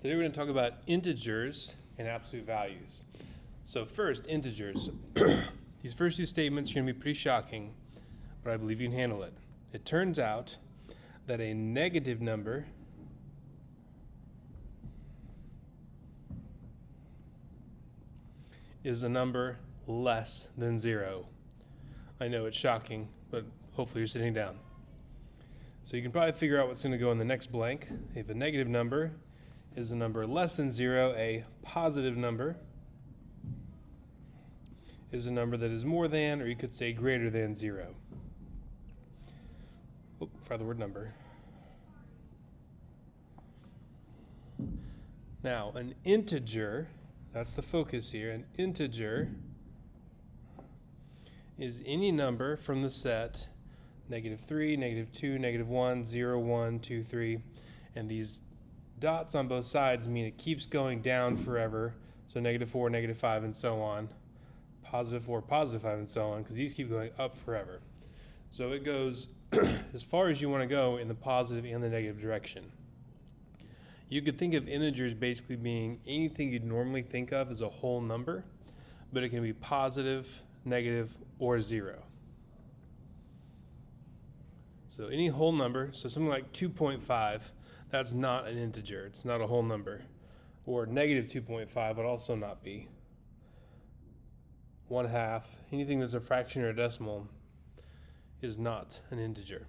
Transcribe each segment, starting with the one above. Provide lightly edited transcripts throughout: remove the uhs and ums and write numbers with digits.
Today we're going to talk about integers and absolute values. So first, integers. These first two statements are going to be pretty shocking, but I believe you can handle it. It turns out that a negative number is a number less than 0. I know it's shocking, but hopefully you're sitting down. So you can probably figure out what's going to go in the next blank. If a negative number is a number less than 0, a positive number is a number that is more than, or you could say greater than 0. Try the word number. Now, an integer, that's the focus here, an integer is any number from the set -3, -2, -1, 0, 1, 2, 3, and these dots on both sides mean it keeps going down forever, so -4, -5, and so on, +4, +5, and so on, because these keep going up forever. So it goes as far as you want to go in the positive and the negative direction. You could think of integers basically being anything you'd normally think of as a whole number, but it can be positive, negative, or 0. So any whole number, so something like 2.5, that's not an integer. It's not a whole number. Or -2.5 would also not be. 1/2, anything that's a fraction or a decimal is not an integer.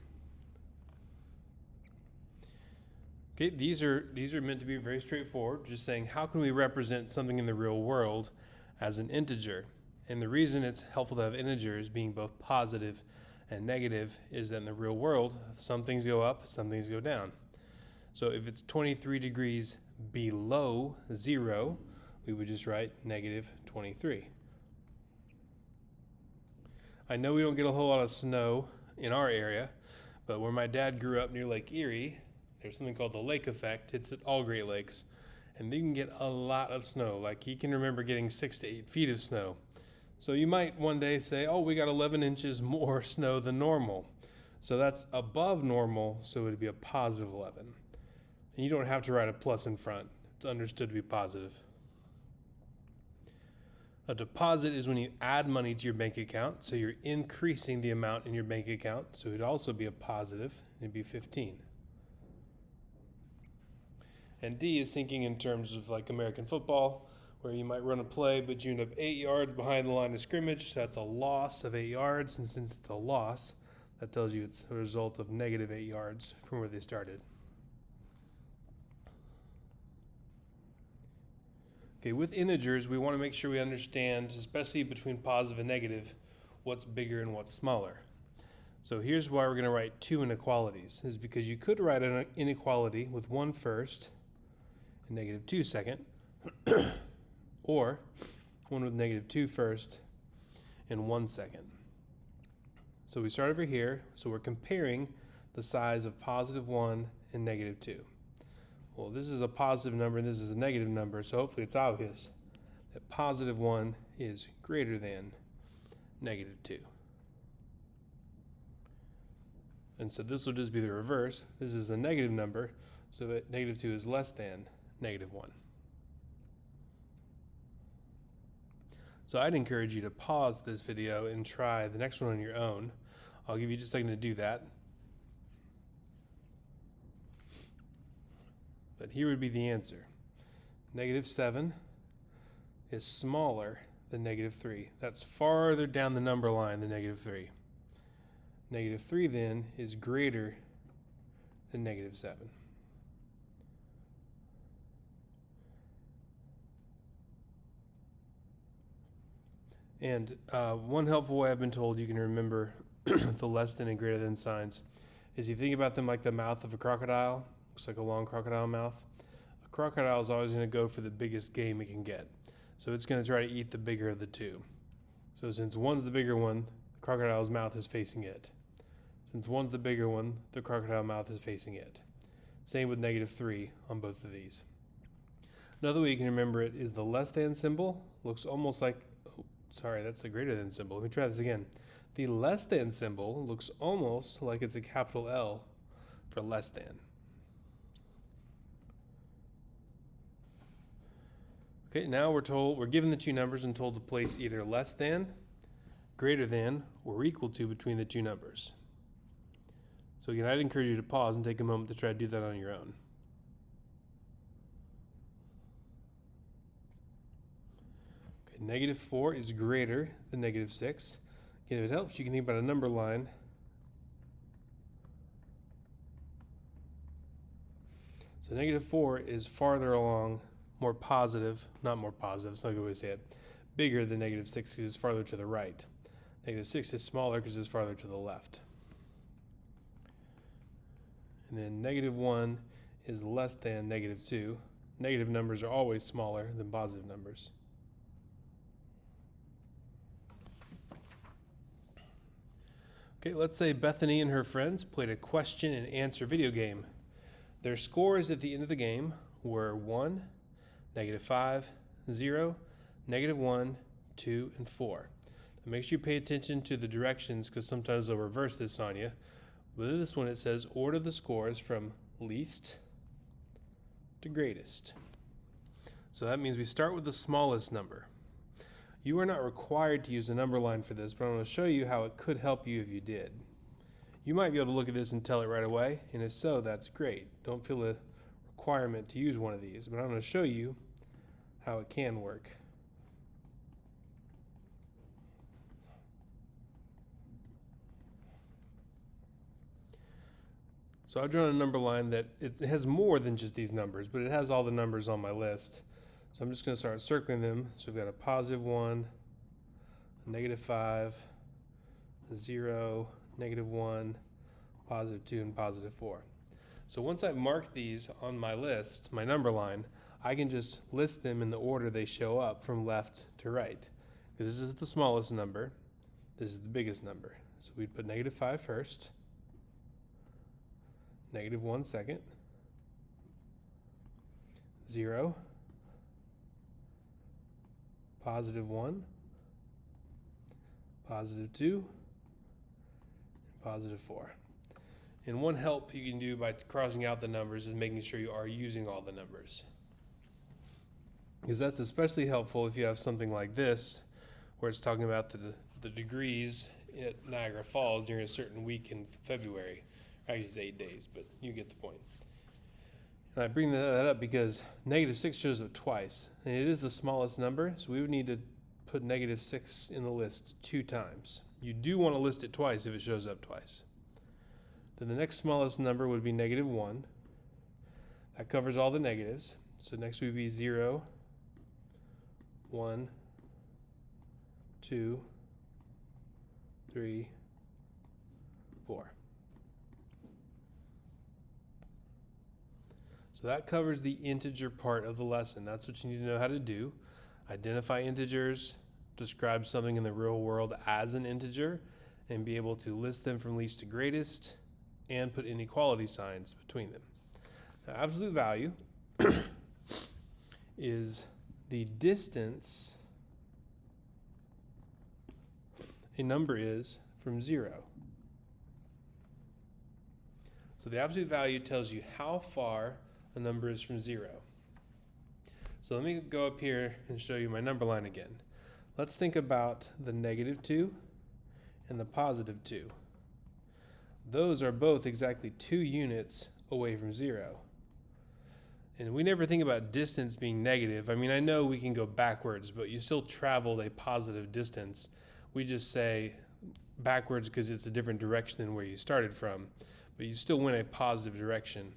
Okay, these are meant to be very straightforward, just saying how can we represent something in the real world as an integer? And the reason it's helpful to have integers being both positive and negative is that in the real world, some things go up, some things go down. So if it's 23 degrees below 0, we would just write -23. I know we don't get a whole lot of snow in our area, but where my dad grew up near Lake Erie, there's something called the lake effect. It's at all Great Lakes, and you can get a lot of snow. Like he can remember getting 6 to 8 feet of snow. So you might one day say, oh, we got 11 inches more snow than normal. So that's above normal, so it would be a positive 11. And you don't have to write a plus in front. It's understood to be positive. A deposit is when you add money to your bank account, so you're increasing the amount in your bank account, so it would also be a positive, it'd be 15. And D is thinking in terms of like American football, where you might run a play, but you end up 8 yards behind the line of scrimmage, so that's a loss of 8 yards, and since it's a loss, that tells you it's a result of -8 yards from where they started. Okay, with integers, we want to make sure we understand, especially between positive and negative, what's bigger and what's smaller. So here's why we're going to write two inequalities, is because you could write an inequality with 1 first and -2 second, or one with -2 first and 1 second. So we start over here, so we're comparing the size of +1 and -2. Well, this is a positive number and this is a negative number, so hopefully it's obvious that +1 is greater than -2. And so this will just be the reverse. This is a negative number, so that -2 is less than -1. So I'd encourage you to pause this video and try the next one on your own. I'll give you just a second to do that. But here would be the answer. -7 is smaller than -3. That's farther down the number line than -3. -3 then is greater than -7. And one helpful way I've been told you can remember the less than and greater than signs is you think about them like the mouth of a crocodile. Looks like a long crocodile mouth. A crocodile is always going to go for the biggest game it can get. So it's going to try to eat the bigger of the two. So since one's the bigger one, the crocodile's mouth is facing it. Since one's the bigger one, the crocodile mouth is facing it. Same with -3 on both of these. Another way you can remember it is the less than symbol looks almost like, sorry, that's the greater than symbol. Let me try this again. The less than symbol looks almost like it's a capital L for less than. Okay, now we're given the two numbers and told to place either less than, greater than, or equal to between the two numbers. So again, I'd encourage you to pause and take a moment to try to do that on your own. Okay, -4 is greater than -6. Again, if it helps, you can think about a number line. So -4 is farther along, more positive, not more positive, it's not a good way to say it, bigger than -6 because it's farther to the right. -6 is smaller because it's farther to the left. And then -1 is less than -2. Negative numbers are always smaller than positive numbers. Okay, let's say Bethany and her friends played a question and answer video game. Their scores at the end of the game were 1, -5, 0, -1, 2, and 4. Now make sure you pay attention to the directions because sometimes they'll reverse this on you. With this one it says order the scores from least to greatest. So that means we start with the smallest number. You are not required to use a number line for this, but I'm going to show you how it could help you if you did. You might be able to look at this and tell it right away, and if so, that's great. Don't feel a requirement to use one of these, but I'm going to show you how it can work. So I've drawn a number line that it has more than just these numbers, but it has all the numbers on my list. So I'm just going to start circling them. So we've got a +1, a -5, a 0, -1, +2, and +4. So once I've marked these on my list, my number line, I can just list them in the order they show up from left to right. This is the smallest number. This is the biggest number. So we'd put -5 first, -1 second, 0, +1, +2, and +4. And one help you can do by crossing out the numbers is making sure you are using all the numbers. Because that's especially helpful if you have something like this, where it's talking about the degrees at Niagara Falls during a certain week in February. Actually, it's 8 days, but you get the point. And I bring that up because -6 shows up twice, and it is the smallest number, so we would need to put -6 in the list 2 times. You do want to list it twice if it shows up twice. Then the next smallest number would be -1. That covers all the negatives. So next would be 0, 1, 2, 3, 4. So that covers the integer part of the lesson. That's what you need to know how to do. Identify integers, describe something in the real world as an integer, and be able to list them from least to greatest and put inequality signs between them. Now, absolute value is the distance a number is from 0. So the absolute value tells you how far a number is from 0. So let me go up here and show you my number line again. Let's think about the -2 and the +2. Those are both exactly 2 units away from 0. And we never think about distance being negative. I mean, I know we can go backwards, but you still traveled a positive distance. We just say backwards because it's a different direction than where you started from, but you still went a positive direction.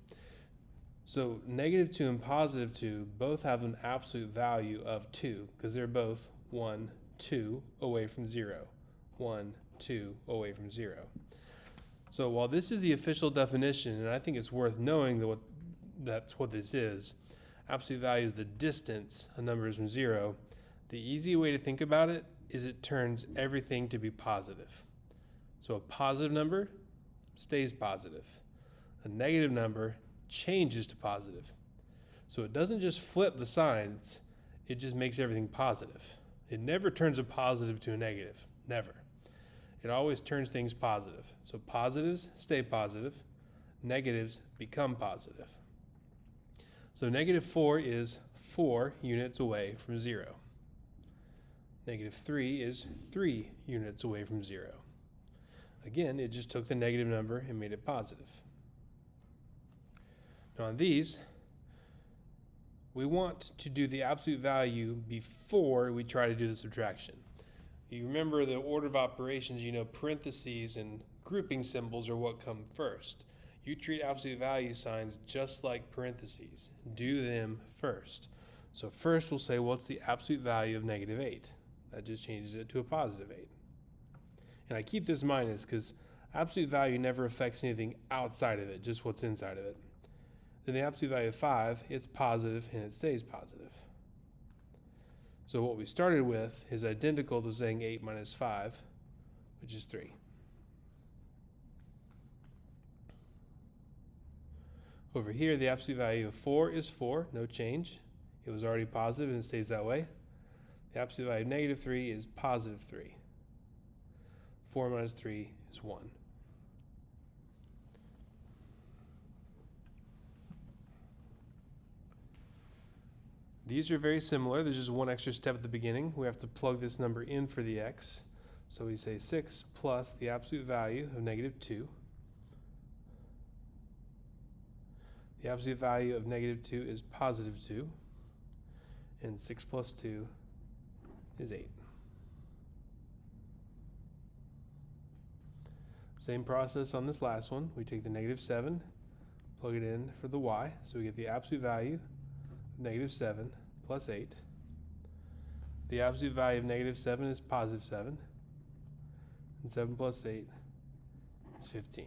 So -2 and +2 both have an absolute value of 2 because they're both 1, 2 away from 0. 1, 2 away from 0. So while this is the official definition, and I think it's worth knowing that's what this is, absolute value is the distance a number is from 0. The easy way to think about it is it turns everything to be positive. So a positive number stays positive. A negative number changes to positive. So it doesn't just flip the signs, it just makes everything positive. It never turns a positive to a negative, never. It always turns things positive. So positives stay positive, negatives become positive. So -4 is 4 units away from 0. Negative 3 is 3 units away from 0. Again, it just took the negative number and made it positive. Now on these, we want to do the absolute value before we try to do the subtraction. You remember the order of operations, you know parentheses and grouping symbols are what come first. You treat absolute value signs just like parentheses. Do them first. So first we'll say, what's the absolute value of negative 8? That just changes it to a positive 8. And I keep this minus because absolute value never affects anything outside of it, just what's inside of it. Then the absolute value of 5, it's positive and it stays positive. So what we started with is identical to saying 8 minus 5, which is 3. Over here, the absolute value of 4 is 4, no change. It was already positive and it stays that way. The absolute value of negative 3 is positive 3. 4 minus 3 is 1. These are very similar. There's just one extra step at the beginning. We have to plug this number in for the x. So we say 6 plus the absolute value of negative 2. The absolute value of negative 2 is positive 2. And 6 plus 2 is 8. Same process on this last one. We take the negative 7, plug it in for the y, so we get the absolute value of negative 7 plus 8. The absolute value of negative 7 is positive 7, and 7 plus 8 is 15.